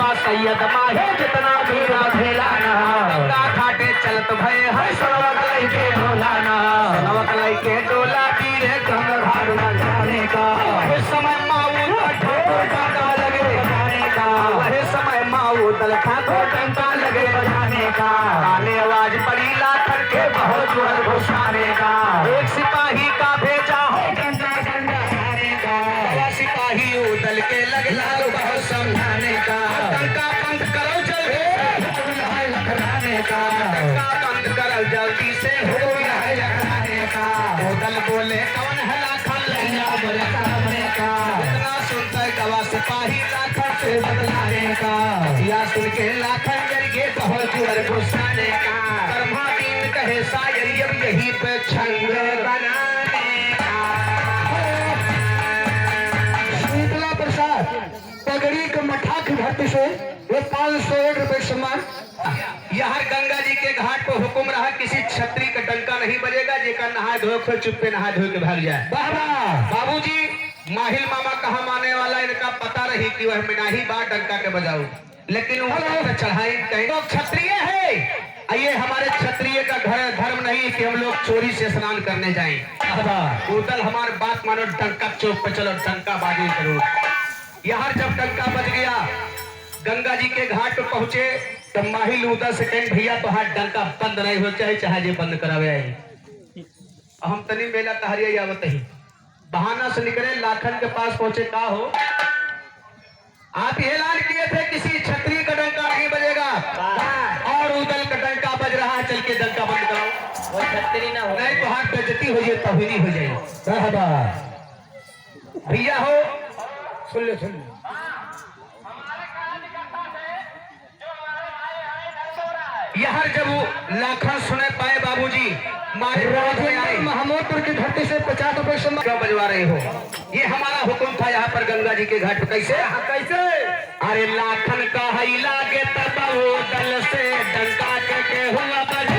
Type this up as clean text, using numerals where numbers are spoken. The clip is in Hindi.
कहा सैयद माहे जितना मीरा भेलाना गंगा घाटे चलत भय है सनवक लई के डोलाना सनवक लई के डोला पीरे गंगा घाट न जाने का वह समय माऊ ठाकुर डंका लगे बजाने का वह समय माऊ दल ठाकुर डंका लगे बजाने का काले आवाज पड़ी लाखन के बहुत जोर घुसाने का एक सिपाही का भेजा हो डंका डंडा मारने का सिपाही उदल के लगे लाल बहुत समझाने का डंका बंद करो जल्दी लखराने का डंका बंद करो जल्दी से हो लखराने का उदल बोले कौन है लाखन लैया बोले सामने का इतना सुनकर गवा सिपाही लाखन से बदलाने का या सुन के लाखन जरिए बहुत जोर घुसाने का कर्मा दिन कहे शायर अब यही पे छंग बनाने का शीतला प्रसाद पगड़ी के मठा की भट्टी से ये 501 रुपए सम्मान। यह गंगा जी के घाट पर हुक्म रहा किसी छतरी का डंका नहीं बजेगा जेकर नहाए धोए फिर चुप्पे नहा धोए के भाग जाए। बाबूजी माहिल मामा कहा माने वाला इनका पता रही कि वह मिनाही बार डंका के बजाऊ लेकिन उन्होंने चढ़ाई कहीं लोग क्षत्रिय है। ये हमारे क्षत्रिय का धर्म नहीं कि हम लोग चोरी से स्नान करने जाएं। उदल हमारे बात मानो डंका चौक पे चलो डंका बाजी करो। यहाँ जब डंका बज गया गंगा जी के घाट पर पहुंचे तो माहिल उदल से कहीं भैया तो हाथ डंका बंद नहीं हो चाहे जे बंद करावे हम तनी मेला तहरिया आवत ही बहाना से निकले लाखन के पास पहुंचे का हो आप ऐलान किए थे किसी छतरी का डंका नहीं बजेगा और उदल का डंका बज रहा है चल के डंका बंद कराओ वो छतरी ना हो नहीं तो हाथ बेइज्जती हो जाए तौहीनी हो जाए। भैया हो सुन ले यह जब लाखन सुने पाए बाबूजी महमूदपुर की धरती से 50 रुपए सम्मान। क्यों बजवा रहे हो ये हमारा हुक्म था यहाँ पर गंगा जी के घाट पर कैसे अरे लाखन का ही लागे तब वो दल से डंका के हुआ बज